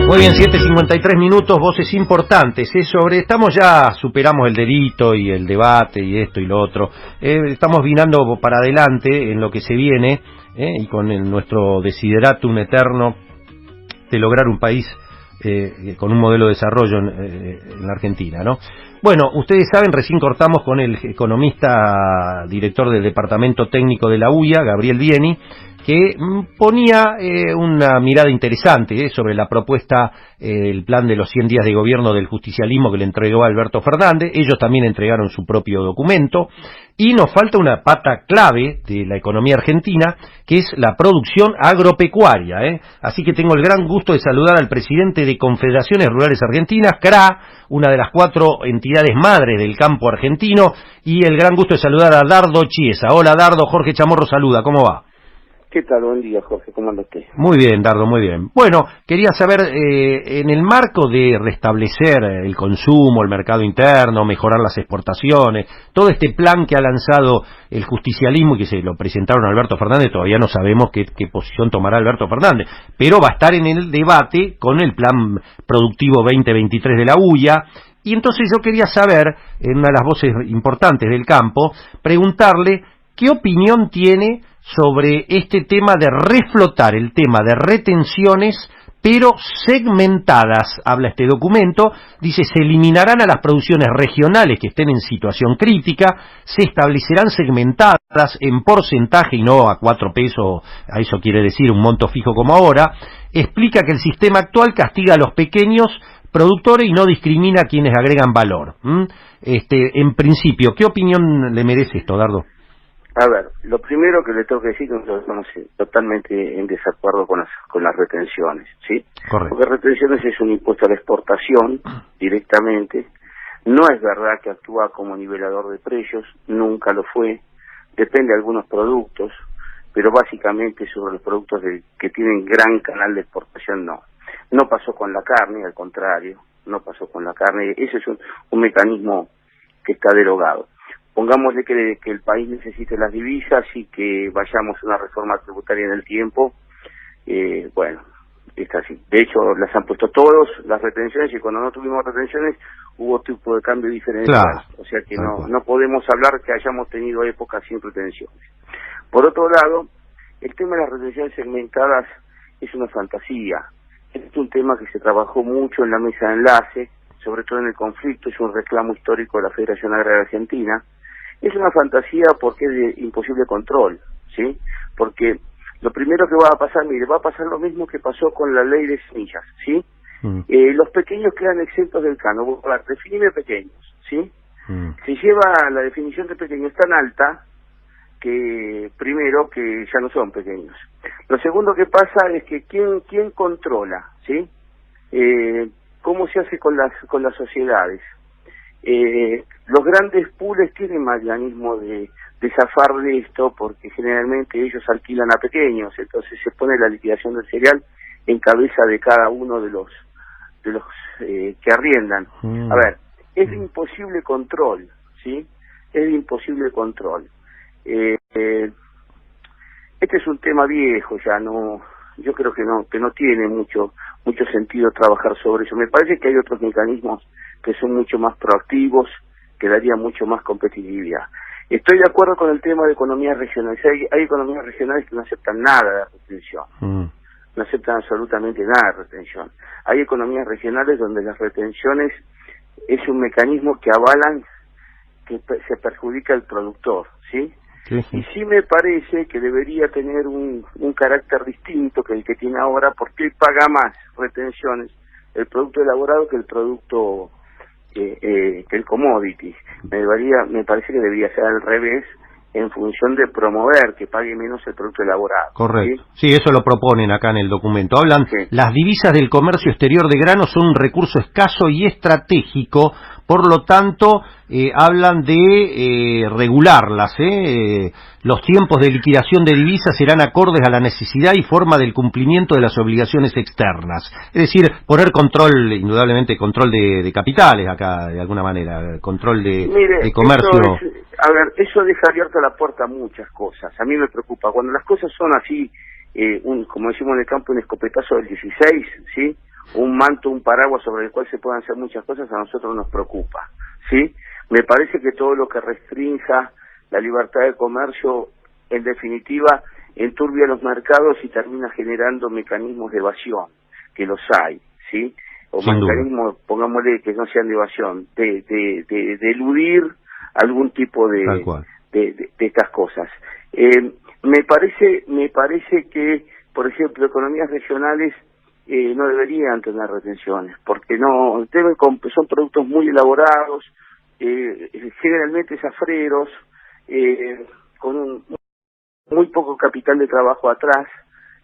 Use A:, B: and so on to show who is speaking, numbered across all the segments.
A: Muy bien, 7:53, voces importantes, superamos el delito y el debate y esto y lo otro, estamos vinando para adelante en lo que se viene, y con nuestro desideratum eterno de lograr un país con un modelo de desarrollo en la Argentina, ¿no? Bueno, ustedes saben, recién cortamos con el economista director del Departamento Técnico de la UIA, Gabriel Vieni, que ponía una mirada interesante sobre la propuesta, el plan de los 100 días de gobierno del justicialismo que le entregó Alberto Fernández. Ellos también entregaron su propio documento, y nos falta una pata clave de la economía argentina, que es la producción agropecuaria, Así que tengo el gran gusto de saludar al presidente de Confederaciones Rurales Argentinas, CRA, una de las 4 entidades madres del campo argentino, y el gran gusto de saludar a Dardo Chiesa. Hola Dardo, Jorge Chamorro saluda, ¿cómo va?
B: ¿Qué tal? Buen día, Jorge. ¿Cómo anda usted?
A: Muy bien, Dardo, muy bien. Bueno, quería saber, en el marco de restablecer el consumo, el mercado interno, mejorar las exportaciones, todo este plan que ha lanzado el justicialismo y que se lo presentaron a Alberto Fernández, todavía no sabemos qué posición tomará Alberto Fernández, pero va a estar en el debate con el plan productivo 2023 de la UIA. Y entonces yo quería saber, en una de las voces importantes del campo, preguntarle qué opinión tiene sobre este tema de reflotar el tema de retenciones, pero segmentadas. Habla este documento, dice: se eliminarán a las producciones regionales que estén en situación crítica, se establecerán segmentadas en porcentaje y no a 4 pesos, a eso quiere decir un monto fijo como ahora. Explica que el sistema actual castiga a los pequeños productores y no discrimina a quienes agregan valor. En principio, ¿qué opinión le merece esto, Dardo?
B: A ver, lo primero que le tengo que decir es que nosotros estamos totalmente en desacuerdo con las retenciones, ¿sí?
A: Correcto.
B: Porque retenciones es un impuesto a la exportación directamente. No es verdad que actúa como nivelador de precios, nunca lo fue. Depende de algunos productos, pero básicamente sobre los productos que tienen gran canal de exportación no. No pasó con la carne, al contrario, no pasó con la carne. Ese es un mecanismo que está derogado. Pongámosle que el país necesite las divisas y que vayamos a una reforma tributaria en el tiempo. Bueno, está así. De hecho, las han puesto todos, las retenciones, y cuando no tuvimos retenciones hubo tipo de cambio diferencial. Claro. O sea que no podemos hablar que hayamos tenido épocas sin retenciones. Por otro lado, el tema de las retenciones segmentadas es una fantasía. Este es un tema que se trabajó mucho en la mesa de enlace, sobre todo en el conflicto, es un reclamo histórico de la Federación Agraria Argentina. Es una fantasía porque es de imposible control, ¿sí? Porque lo primero que va a pasar, mire, va a pasar lo mismo que pasó con la ley de semillas, ¿sí? Los pequeños quedan exentos del canon. Definime pequeños, ¿sí? Se lleva la definición de pequeños tan alta que, primero, que ya no son pequeños. Lo segundo que pasa es que ¿quién controla, ¿sí? ¿Cómo se hace con las sociedades? Los grandes pools tienen mecanismo de zafar de esto, porque generalmente ellos alquilan a pequeños, entonces se pone la liquidación del cereal en cabeza de cada uno de los que arriendan. A ver, es de imposible control, ¿sí? Es de imposible control. Este es un tema viejo, ya no, yo creo que no tiene mucho sentido trabajar sobre eso. Me parece que hay otros mecanismos que son mucho más proactivos, que darían mucho más competitividad. Estoy de acuerdo con el tema de economías regionales. Hay economías regionales que no aceptan nada de retención, no aceptan absolutamente nada de retención. Hay economías regionales donde las retenciones es un mecanismo que avalan que se perjudica al productor, ¿sí? Sí. Y sí me parece que debería tener un carácter distinto que el que tiene ahora, porque él paga más retenciones el producto elaborado que el producto que el commodity. Me parece que debería ser al revés, en función de promover que pague menos el producto elaborado.
A: Correcto. Sí, eso lo proponen acá en el documento. Hablan, las divisas del comercio exterior de granos son un recurso escaso y estratégico, por lo tanto, hablan de regularlas. Los tiempos de liquidación de divisas serán acordes a la necesidad y forma del cumplimiento de las obligaciones externas. Es decir, poner control, indudablemente control de capitales acá, de alguna manera, control de comercio.
B: Eso deja abierta la puerta a muchas cosas. A mí me preocupa cuando las cosas son así, como decimos en el campo, un escopetazo del 16, ¿sí? un manto, un paraguas sobre el cual se puedan hacer muchas cosas, a nosotros nos preocupa, ¿sí? Me parece que todo lo que restrinja la libertad de comercio, en definitiva, enturbia los mercados y termina generando mecanismos de evasión, que los hay, ¿sí? O
A: Sin
B: mecanismos, pongámosle, que no sean de evasión, de eludir algún tipo
A: Tal cual.
B: de estas cosas. Me parece que, por ejemplo, economías regionales no deberían tener retenciones, porque no son productos muy elaborados, generalmente zafreros, con un muy poco capital de trabajo atrás,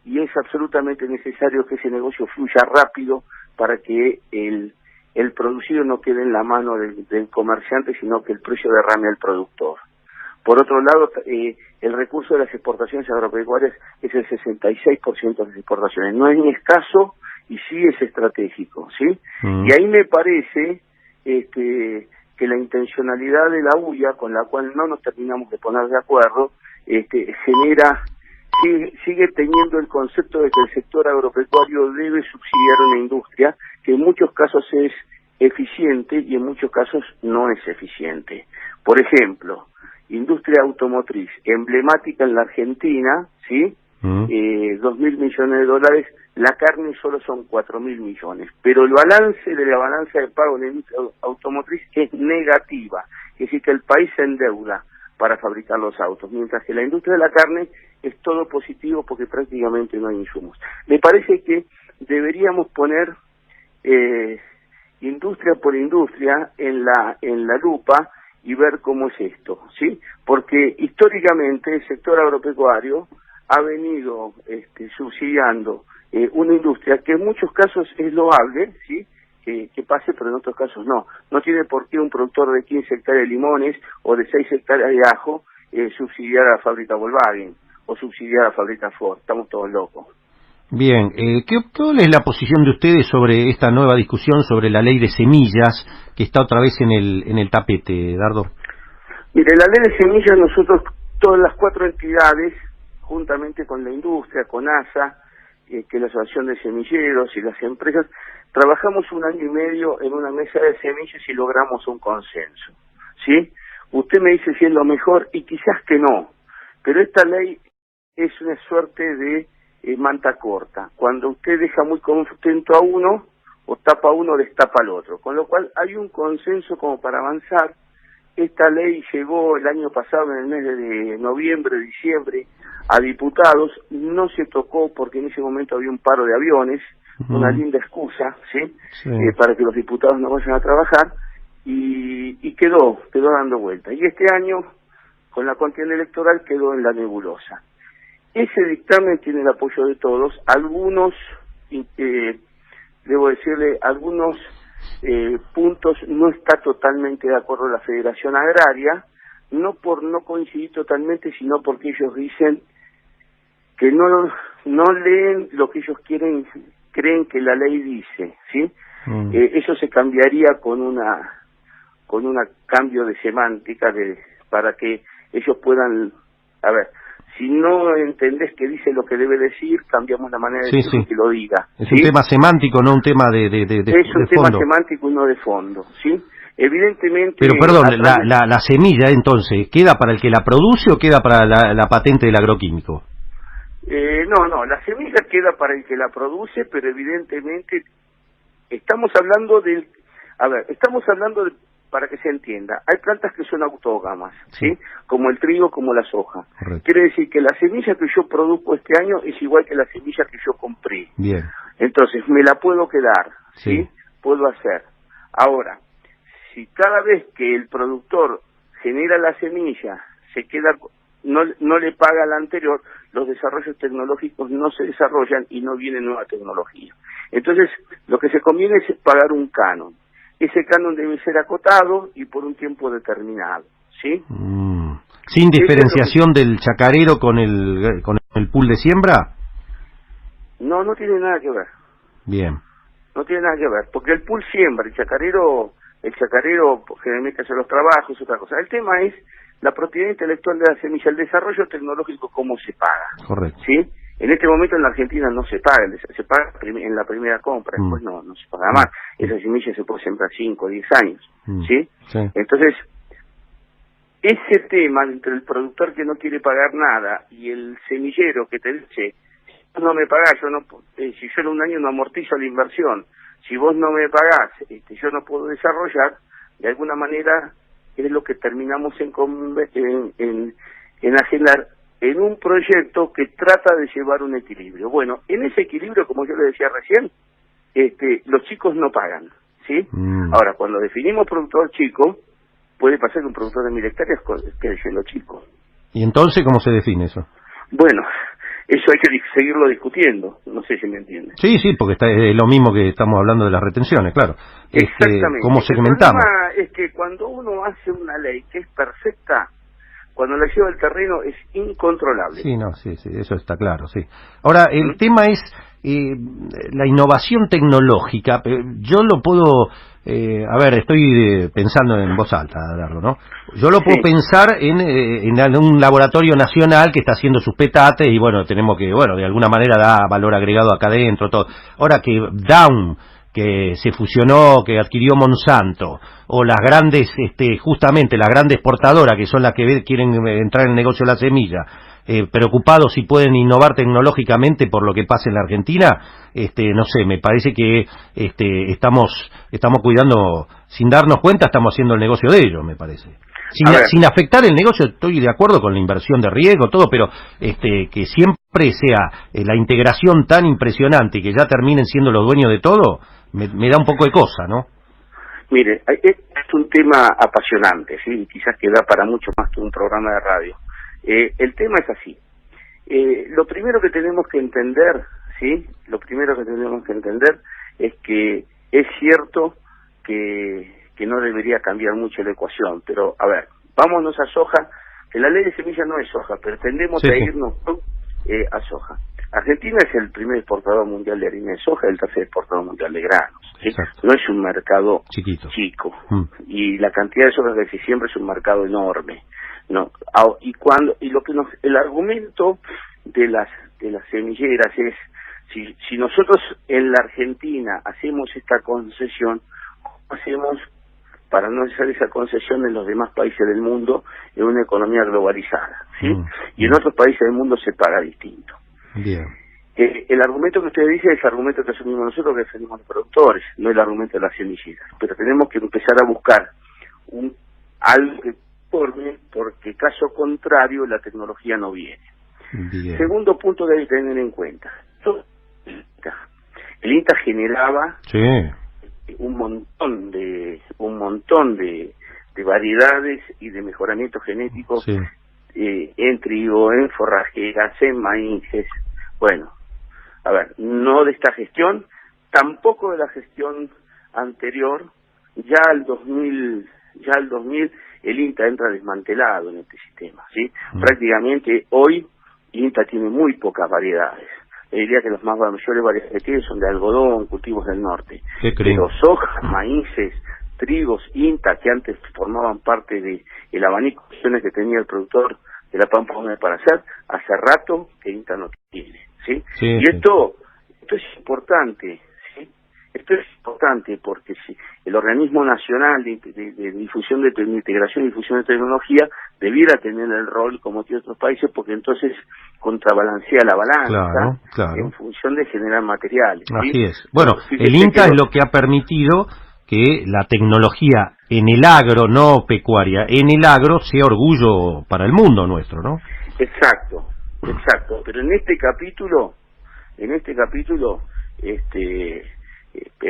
B: y es absolutamente necesario que ese negocio fluya rápido para que el producido no quede en la mano del comerciante, sino que el precio derrame al productor. Por otro lado, el recurso de las exportaciones agropecuarias es el 66% de las exportaciones. No es ni escaso y sí es estratégico, ¿sí? Y ahí me parece que la intencionalidad de la UIA, con la cual no nos terminamos de poner de acuerdo, sigue teniendo el concepto de que el sector agropecuario debe subsidiar una industria que en muchos casos es eficiente y en muchos casos no es eficiente. Por ejemplo, industria automotriz emblemática en la Argentina, ¿sí? 2.000 millones de dólares, la carne solo son 4.000 millones, pero el balance de la balanza de pago en la industria automotriz es negativa, es decir, que el país se endeuda para fabricar los autos, mientras que la industria de la carne es todo positivo porque prácticamente no hay insumos. Me parece que deberíamos poner industria por industria en la lupa y ver cómo es esto, ¿sí? Porque históricamente el sector agropecuario ha venido subsidiando una industria que en muchos casos es loable, ¿sí? Que pase, pero en otros casos no. No tiene por qué un productor de 15 hectáreas de limones o de 6 hectáreas de ajo subsidiar a la fábrica Volkswagen o subsidiar a la fábrica Ford. Estamos todos locos.
A: Bien, ¿cuál es la posición de ustedes sobre esta nueva discusión sobre la ley de semillas que está otra vez en el tapete, Dardo?
B: Mire, la ley de semillas, nosotros, todas las 4 entidades, juntamente con la industria, con ASA, que es la Asociación de Semilleros y las empresas, trabajamos 1 año y medio en una mesa de semillas y logramos un consenso, ¿sí? Usted me dice si es lo mejor y quizás que no, pero esta ley es una suerte de manta corta. Cuando usted deja muy contento a uno, o tapa a uno, destapa al otro, con lo cual hay un consenso como para avanzar. Esta ley llegó el año pasado, en el mes de noviembre, diciembre, a diputados, no se tocó porque en ese momento había un paro de aviones, una linda excusa, ¿sí? Para que los diputados no vayan a trabajar, y quedó dando vuelta. Y este año, con la contienda electoral, quedó en la nebulosa. Ese dictamen tiene el apoyo de todos, algunos, debo decirle, algunos puntos no está totalmente de acuerdo la Federación Agraria, no por no coincidir totalmente, sino porque ellos dicen que no leen lo que ellos creen que la ley dice, ¿sí? Eso se cambiaría con una cambio de semántica para que ellos puedan, a ver, si no entendés que dice lo que debe decir, cambiamos la manera de decir que lo diga.
A: Es un tema semántico, no un tema de
B: es un tema semántico y no de fondo, ¿sí? Evidentemente...
A: Pero perdón, la semilla entonces, ¿queda para el que la produce o queda para la patente del agroquímico?
B: No, la semilla queda para el que la produce, pero evidentemente estamos hablando para que se entienda, hay plantas que son autógamas, ¿sí? Como el trigo, como la soja.
A: Correcto.
B: Quiere decir que la semilla que yo produzco este año es igual que la semilla que yo compré.
A: Bien.
B: Entonces, me la puedo quedar, ¿sí? Puedo hacer. Ahora, si cada vez que el productor genera la semilla, se queda, no le paga a la anterior, los desarrollos tecnológicos no se desarrollan y no viene nueva tecnología. Entonces, lo que se conviene es pagar un canon. Ese canon debe ser acotado y por un tiempo determinado, ¿sí?
A: ¿Sin diferenciación del chacarero con el pool de siembra?
B: No tiene nada que ver.
A: Bien.
B: No tiene nada que ver, porque el pool siembra, el chacarero generalmente hace los trabajos, otra cosa. El tema es la propiedad intelectual de la semilla, el desarrollo tecnológico, cómo se paga.
A: Correcto.
B: ¿Sí? En este momento en la Argentina no se paga, se paga en la primera compra, después no se paga más. Esa semilla se puede sembrar 5 o 10 años, ¿sí? Entonces, ese tema entre el productor que no quiere pagar nada y el semillero que te dice, si no me pagás, si yo en un año no amortizo la inversión, si vos no me pagás, yo no puedo desarrollar, de alguna manera es lo que terminamos en agendar en un proyecto que trata de llevar un equilibrio. Bueno, en ese equilibrio, como yo le decía recién, los chicos no pagan, ¿sí? Ahora, cuando definimos productor chico, puede pasar que un productor de 1000 hectáreas quede siendo chico.
A: ¿Y entonces cómo se define eso?
B: Bueno, eso hay que seguirlo discutiendo, no sé si me entiende.
A: Sí, porque es lo mismo que estamos hablando de las retenciones, claro.
B: Exactamente.
A: ¿Cómo segmentamos?
B: El problema es que cuando uno hace una ley que es perfecta, cuando la lleva al terreno es incontrolable.
A: Sí, eso está claro, sí. Ahora, el tema es la innovación tecnológica. Yo lo puedo... estoy pensando en voz alta, Dardo, ¿no? Yo lo puedo pensar en un laboratorio nacional que está haciendo sus petates y, bueno, tenemos que, de alguna manera da valor agregado acá adentro, todo. Ahora que Down, que se fusionó, que adquirió Monsanto, o las grandes, justamente las grandes exportadoras, que son las que quieren entrar en el negocio de la semilla, preocupados si pueden innovar tecnológicamente por lo que pasa en la Argentina, no sé, me parece que estamos cuidando, sin darnos cuenta, estamos haciendo el negocio de ellos, me parece. Sin afectar el negocio, estoy de acuerdo con la inversión de riesgo, todo, pero que siempre sea la integración tan impresionante y que ya terminen siendo los dueños de todo, me da un poco de cosa, ¿no?
B: Mire, es un tema apasionante, ¿sí? Quizás que da para mucho más que un programa de radio. El tema es así. Lo primero que tenemos que entender, ¿sí? Lo primero que tenemos que entender es que es cierto que no debería cambiar mucho la ecuación, pero a ver, vámonos a soja, que la ley de semilla no es soja, pero tendemos a irnos a soja. Argentina es el primer exportador mundial de harina de soja y el tercer exportador mundial de granos, ¿sí? No es un mercado chico, y la cantidad de soja que existe siempre es un mercado enorme, ¿no? El argumento de las semilleras es, si nosotros en la Argentina hacemos esta concesión, hacemos para no hacer esa concesión en los demás países del mundo en una economía globalizada, ¿sí? Y en otros países del mundo se paga distinto.
A: Bien.
B: El argumento que usted dice es el argumento que asumimos nosotros, que defendemos los productores, no el argumento de las semilleras. Pero tenemos que empezar a buscar algo que forme, porque caso contrario la tecnología no viene. Bien. Segundo punto que hay que tener en cuenta. El INTA generaba un montón de variedades y de mejoramiento genético en trigo, en forrajeras, en maíces. Bueno, a ver, no de esta gestión, tampoco de la gestión anterior. Ya al 2000 el INTA entra desmantelado en este sistema, ¿sí? Prácticamente hoy INTA tiene muy pocas variedades. Le diría que las mayores variedades que tiene son de algodón, cultivos del norte. Pero soja, maíces, trigos, INTA, que antes formaban parte de el abanico de opciones que tenía el productor de la Pampa Húmeda para hacer, hace rato que INTA no tiene, ¿sí? Y esto es importante, ¿sí? Esto es importante porque si el organismo nacional de difusión de integración y difusión de tecnología debiera tener el rol como tiene otros países, porque entonces contrabalancea la balanza en función de generar materiales, ¿sí?
A: Así es. Bueno, el INTA es lo que ha permitido que la tecnología en el agro, no pecuaria, en el agro sea orgullo para el mundo nuestro, ¿no?
B: Exacto. Pero en este capítulo,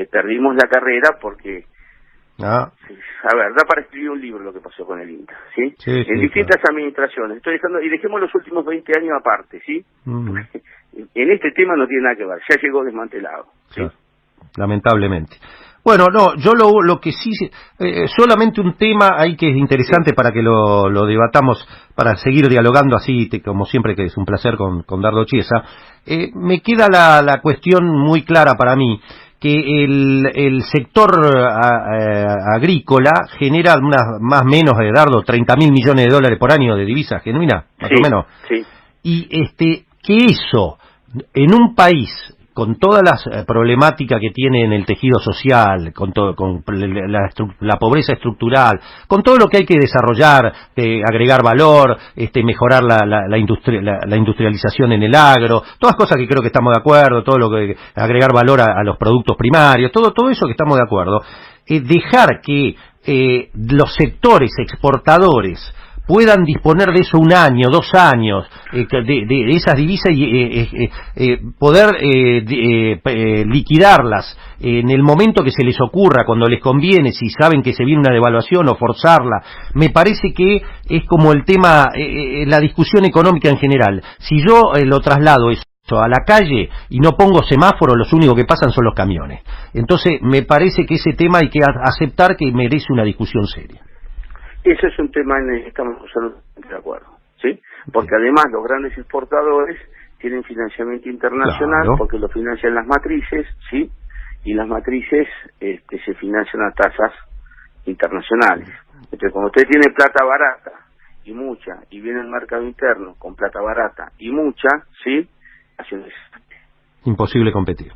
B: perdimos la carrera porque, a ver, da para escribir un libro lo que pasó con el INTA, ¿sí? En distintas administraciones. Y dejemos los últimos 20 años aparte, ¿sí? En este tema no tiene nada que ver, ya llegó desmantelado, ¿sí?
A: Lamentablemente. Bueno, no, yo lo que sí, solamente un tema ahí que es interesante para que lo debatamos, para seguir dialogando así, como siempre, que es un placer con Dardo Chiesa. Me queda la cuestión muy clara para mí, que el sector agrícola genera más o menos, Dardo, 30.000 millones de dólares por año de divisas genuinas, más o menos. Sí. Y que eso En un país con todas las problemáticas que tiene en el tejido social, con la pobreza estructural, con todo lo que hay que desarrollar, agregar valor, mejorar la industrialización en el agro, todas cosas que creo que estamos de acuerdo, todo lo que agregar valor a los productos primarios, todo eso que estamos de acuerdo, dejar que los sectores exportadores puedan disponer de eso 1 año, 2 años, de esas divisas y poder liquidarlas en el momento que se les ocurra, cuando les conviene, si saben que se viene una devaluación o forzarla. Me parece que es como el tema, la discusión económica en general. Si yo lo traslado eso a la calle y no pongo semáforos, los únicos que pasan son los camiones. Entonces me parece que ese tema hay que aceptar que merece una discusión seria.
B: Ese es un tema en el que estamos absolutamente de acuerdo, ¿sí? Porque además los grandes exportadores tienen financiamiento internacional, claro, porque lo financian las matrices, ¿sí? Y las matrices se financian a tasas internacionales. Entonces, cuando usted tiene plata barata y mucha, y viene al mercado interno con plata barata y mucha, ¿sí? Hace un desastre.
A: Imposible competir.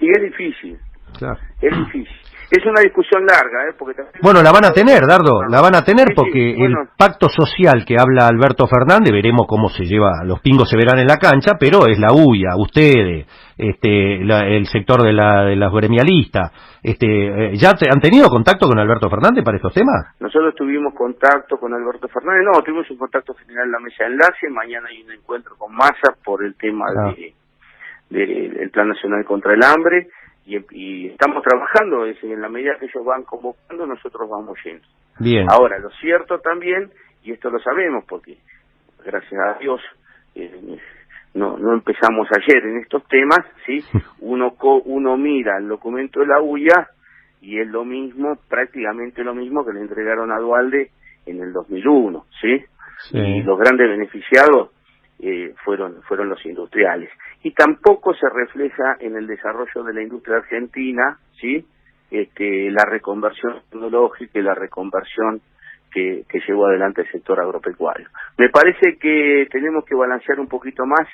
B: Y es difícil.
A: Claro. Es
B: difícil. Es una discusión larga, porque también...
A: Bueno, la van a tener, Dardo, la van a tener, porque bueno, el pacto social que habla Alberto Fernández, veremos cómo se lleva, los pingos se verán en la cancha, pero es la UIA, ustedes, el sector de los gremialistas, ¿ya han tenido contacto con Alberto Fernández para estos temas?
B: Nosotros tuvimos contacto con Alberto Fernández, tuvimos un contacto general en la mesa de enlace, mañana hay un encuentro con Massa por el tema del Plan Nacional contra el Hambre, y estamos trabajando, en la medida que ellos van convocando, nosotros vamos yendo.
A: Bien.
B: Ahora, lo cierto también, y esto lo sabemos porque, gracias a Dios, no empezamos ayer en estos temas, ¿sí? Uno mira el documento de la UIA y es lo mismo, prácticamente lo mismo que le entregaron a Duhalde en el 2001, ¿sí? Sí. Y los grandes beneficiados fueron los industriales. Y tampoco se refleja en el desarrollo de la industria argentina, ¿sí? La reconversión tecnológica y la reconversión que llevó adelante el sector agropecuario. Me parece que tenemos que balancear un poquito más,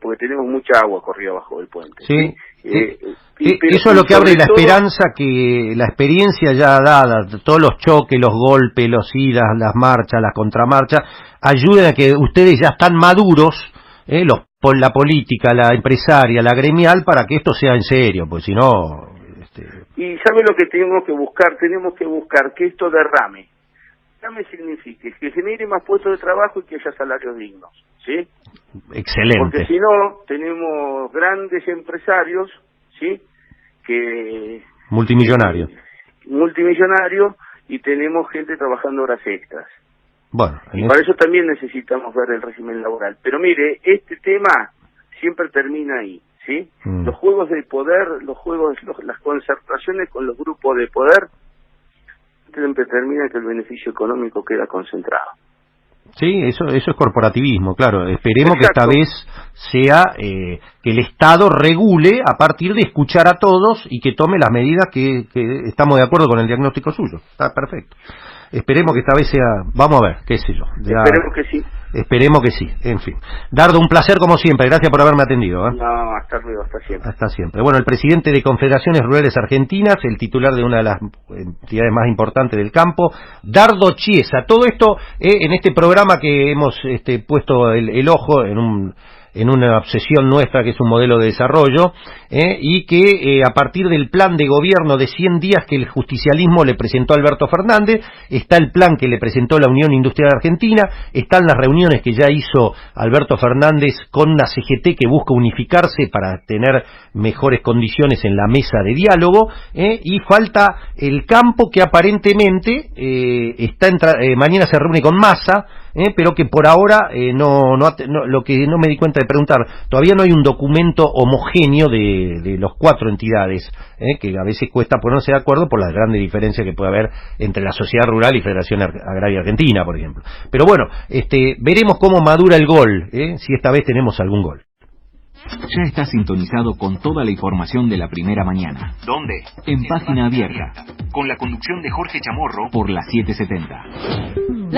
B: porque tenemos mucha agua corrida abajo del puente.
A: Sí. Eso es lo que abre la esperanza, que la experiencia ya dada, todos los choques, los golpes, los idas, las marchas, las contramarchas, ayuden a que ustedes ya están maduros, la política, la empresaria, la gremial, para que esto sea en serio, pues si no...
B: Y ¿sabe lo que tenemos que buscar? Tenemos que buscar que esto derrame. Signifique que genere más puestos de trabajo y que haya salarios dignos, ¿sí?
A: Excelente.
B: Porque si no, tenemos grandes empresarios, ¿sí?
A: Multimillonarios,
B: y tenemos gente trabajando horas extras.
A: Bueno,
B: y para eso también necesitamos ver el régimen laboral. Pero mire, este tema siempre termina ahí, ¿sí? Los juegos de poder, las concertaciones con los grupos de poder, siempre termina que el beneficio económico queda concentrado.
A: Sí, eso es corporativismo, claro. Esperemos que esta vez sea que el Estado regule a partir de escuchar a todos y que tome las medidas que estamos de acuerdo con el diagnóstico suyo. Está perfecto. Esperemos que esta vez sea, vamos a ver, qué sé yo.
B: Esperemos que sí.
A: Esperemos que sí, en fin. Dardo, un placer como siempre, gracias por haberme atendido.
B: No, hasta luego, hasta siempre.
A: Hasta siempre. Bueno, el presidente de Confederaciones Rurales Argentinas, el titular de una de las entidades más importantes del campo, Dardo Chiesa. Todo esto en este programa que hemos puesto el ojo en una obsesión nuestra, que es un modelo de desarrollo, y que a partir del plan de gobierno de 100 días que el justicialismo le presentó a Alberto Fernández, está el plan que le presentó la Unión Industrial Argentina, están las reuniones que ya hizo Alberto Fernández con una CGT que busca unificarse para tener mejores condiciones en la mesa de diálogo, y falta el campo, que aparentemente mañana se reúne con Massa, pero que por ahora lo que no me di cuenta de preguntar, todavía no hay un documento homogéneo de los 4 entidades, que a veces cuesta ponerse de acuerdo por las grandes diferencias que puede haber entre la sociedad rural y Federación Agraria Argentina, por ejemplo. Pero bueno, veremos cómo madura el gol, si esta vez tenemos algún gol.
C: Ya está sintonizado con toda la información de la primera mañana.
D: ¿Dónde?
C: En Página Abierta.
D: Con la conducción de Jorge Chamorro.
C: Por la 770.